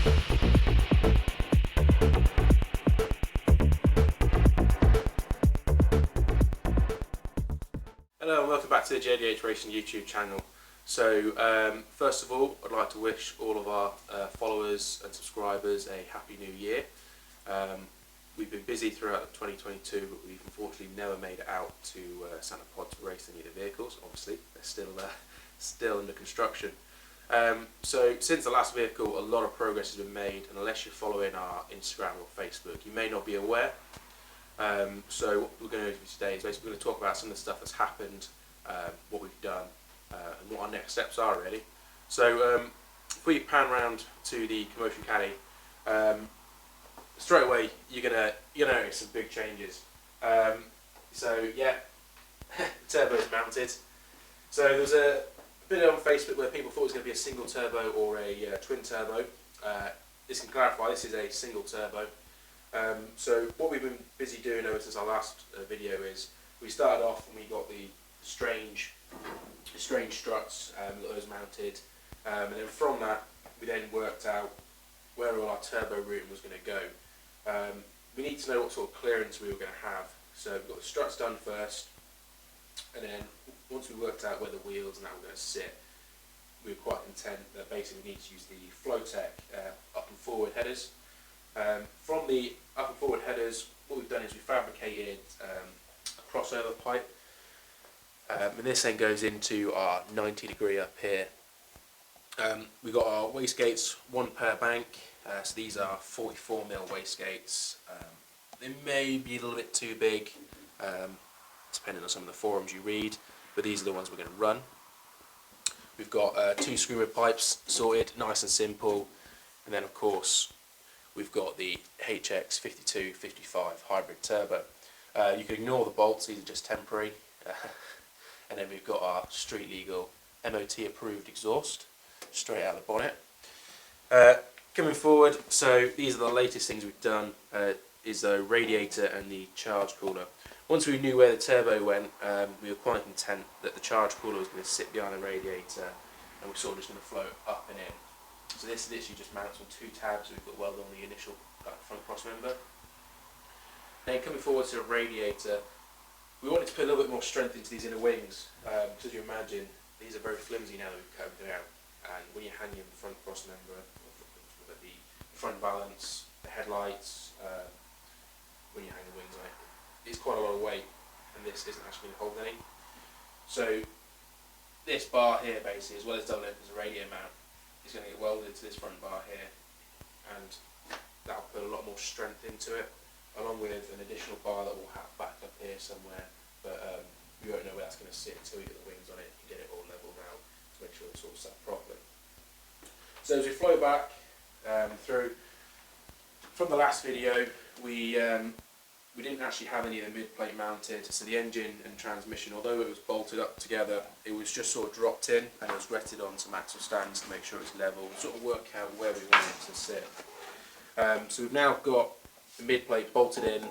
Hello and welcome back to the JDHRacing YouTube channel. So first of all, I'd like to wish all of our followers and subscribers a happy new year. We've been busy throughout 2022, but we've unfortunately never made it out to Santa Pod to race any of the vehicles. Obviously, they're still under construction. So since the last vehicle, a lot of progress has been made, and unless you're following our Instagram or Facebook, you may not be aware. So what we're going to do today is basically going to talk about some of the stuff that's happened, what we've done, and what our next steps are really. So if we pan round to the Mk1 Caddy, straight away you're gonna notice some big changes. So yeah, the turbo is mounted. So there was a video on Facebook where people thought it was going to be a single turbo or a twin turbo. This can clarify, this is a single turbo. So what we've been busy doing ever since our last video is we started off and we got the strange struts, we got those mounted, and then from that we then worked out where all our turbo routing was going to go. We need to know what sort of clearance we were going to have, so we've got the struts done first, and then once we worked out where the wheels and that were going to sit, we were quite content that basically we need to use the Flowtech up and forward headers. From the up and forward headers, what we've done is we fabricated a crossover pipe, and this then goes into our 90 degree up here. We've got our wastegates, one per bank, so these are 44mm wastegates. They may be a little bit too big, depending on some of the forums you read, but these are the ones we're going to run. We've got two screw rib pipes sorted, nice and simple, and then of course we've got the HX5255 hybrid turbo. You can ignore the bolts, these are just temporary. And then we've got our street legal MOT approved exhaust straight out of the bonnet. Coming forward, so these are the latest things we've done, is the radiator and the charge cooler. Once we knew where the turbo went, we were quite content that the charge cooler was going to sit behind the radiator and we're sort of just going to float up and in. So this literally just mounts on two tabs. We've got welded on the initial front cross member. Then coming forward to the radiator, we wanted to put a little bit more strength into these inner wings, because as you imagine, these are very flimsy now that we've cut everything out. And when you're hanging the front cross member, the front balance, the headlights, when you hang the wings on it, it's quite a lot of weight, and this isn't actually going to hold any. So this bar here, basically, as well as doubling as a radio mount, is going to get welded to this front bar here, and that'll put a lot more strength into it, along with an additional bar that will have back up here somewhere, but we won't know where that's going to sit until we get the wings on it and get it all leveled out to make sure it's all set properly. So as we flow back through, from the last video, we didn't actually have any of the mid plate mounted, so the engine and transmission, although it was bolted up together, it was just sort of dropped in and it was retted on some axle stands to make sure it's level, sort of work out where we want it to sit. So we've now got the mid plate bolted in.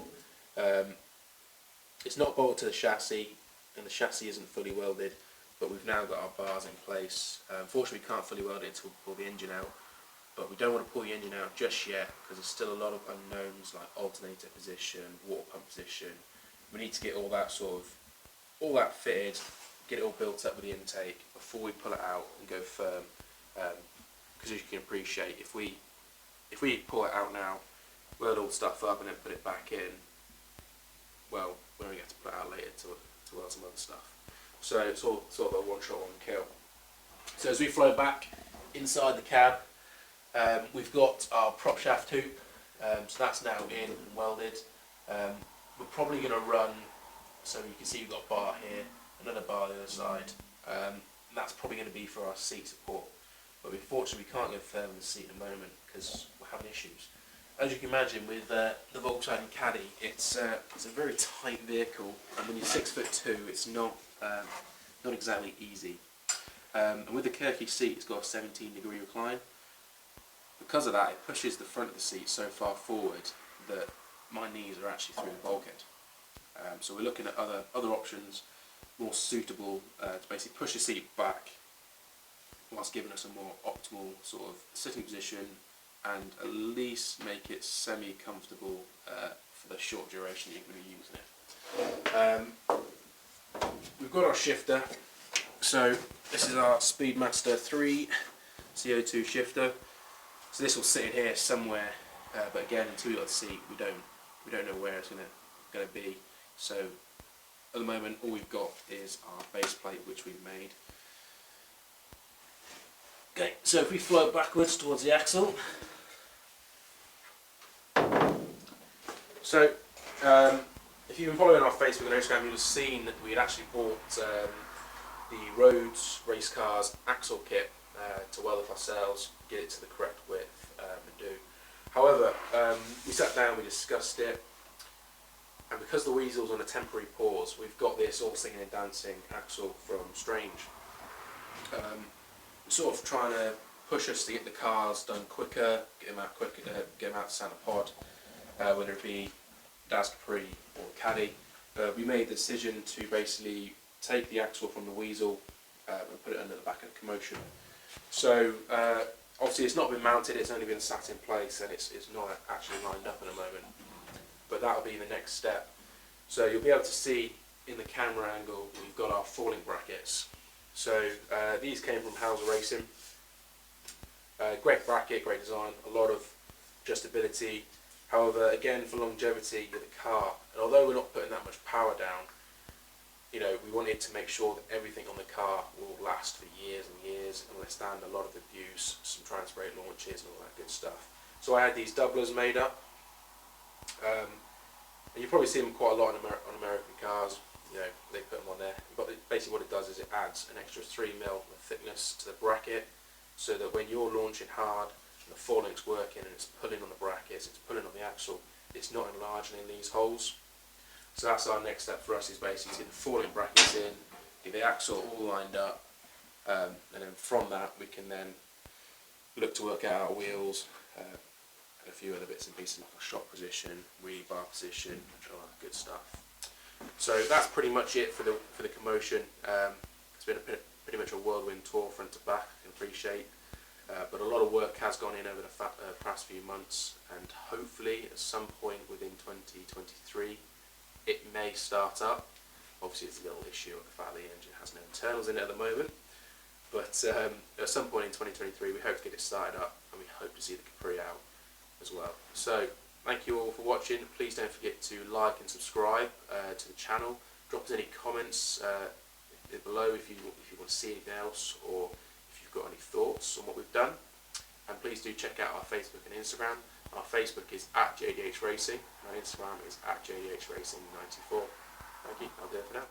It's not bolted to the chassis, and the chassis isn't fully welded, but we've now got our bars in place. Unfortunately we can't fully weld it until we pull the engine out, but we don't want to pull the engine out just yet because there's still a lot of unknowns like alternator position, water pump position. We need to get all that fitted, get it all built up with the intake before we pull it out and go firm. Because as you can appreciate, if we pull it out now, weld all stuff up and then put it back in, well, we're only going to put it out later to weld some other stuff. So it's all sort of a one shot, one kill. So as we flow back inside the cab, we've got our prop shaft hoop, so that's now in and welded. We're probably going to run, so you can see we've got a bar here, another bar on the other side, and that's probably going to be for our seat support. But unfortunately we can't go further in the seat at the moment because we're having issues. As you can imagine, with the Volkswagen Caddy, it's a very tight vehicle, and when you're 6'2", it's not exactly easy. And with the Kirky seat, it's got a 17-degree recline. Because of that, it pushes the front of the seat so far forward that my knees are actually through the bulkhead. So we're looking at other options, more suitable to basically push the seat back whilst giving us a more optimal sort of sitting position and at least make it semi-comfortable for the short duration you're going to be using it. We've got our shifter. So this is our Speedmaster 3 CO2 shifter. So this will sit in here somewhere, but again, until we got the seat, we don't know where it's going to be. So at the moment, all we've got is our base plate, which we've made. Okay, so if we float backwards towards the axle. So if you've been following our Facebook and Instagram, you'll have seen that we had actually bought the Rhodes race cars axle kit to weld it ourselves, get it to the correct width and do. However, we sat down, we discussed it, and because the weasel's on a temporary pause, we've got this all singing and dancing axle from Strange. Sort of trying to push us to get the cars done quicker, get them out quicker, get them out to Santa Pod, whether it be Daz Capri or Caddy. We made the decision to basically take the axle from the weasel and put it under the back of the Commotion. So obviously it's not been mounted, it's only been sat in place, and it's not actually lined up at the moment. But that'll be the next step. So you'll be able to see in the camera angle we've got our falling brackets. So these came from Hauser Racing. Great bracket, great design, a lot of adjustability. However, again, for longevity of the car, and although we're not putting that much power down, you know, we wanted to make sure that everything on the car will last for years and years and withstand a lot of abuse, some trans brake launches and all that good stuff. So I had these doublers made up, and you probably see them quite a lot on American cars. You know, they put them on there. But basically what it does is it adds an extra 3mm of thickness to the bracket, so that when you're launching hard and the forelink's working and it's pulling on the brackets, it's pulling on the axle, it's not enlarging in these holes. So that's our next step for us, is basically to get the forelink brackets in, get the axle all lined up, and then from that we can then look to work out our wheels and a few other bits and pieces like a shock position, wheelie bar position, and all that good stuff. So that's pretty much it for the Commotion. It's been pretty much a whirlwind tour front to back, I can appreciate. But a lot of work has gone in over the past few months, and hopefully at some point within 2023 it may start up. Obviously it's a little issue of the fact the engine has no internals in it at the moment, but at some point in 2023 we hope to get it started up, and we hope to see the Capri out as well. So thank you all for watching. Please don't forget to like and subscribe to the channel. Drop us any comments below if you want to see anything else, or if you've got any thoughts on what we've done. And please do check out our Facebook and Instagram. Our Facebook is @JDHRacing, and our Instagram is @JDHRacing94. Thank you, I'll do it for now.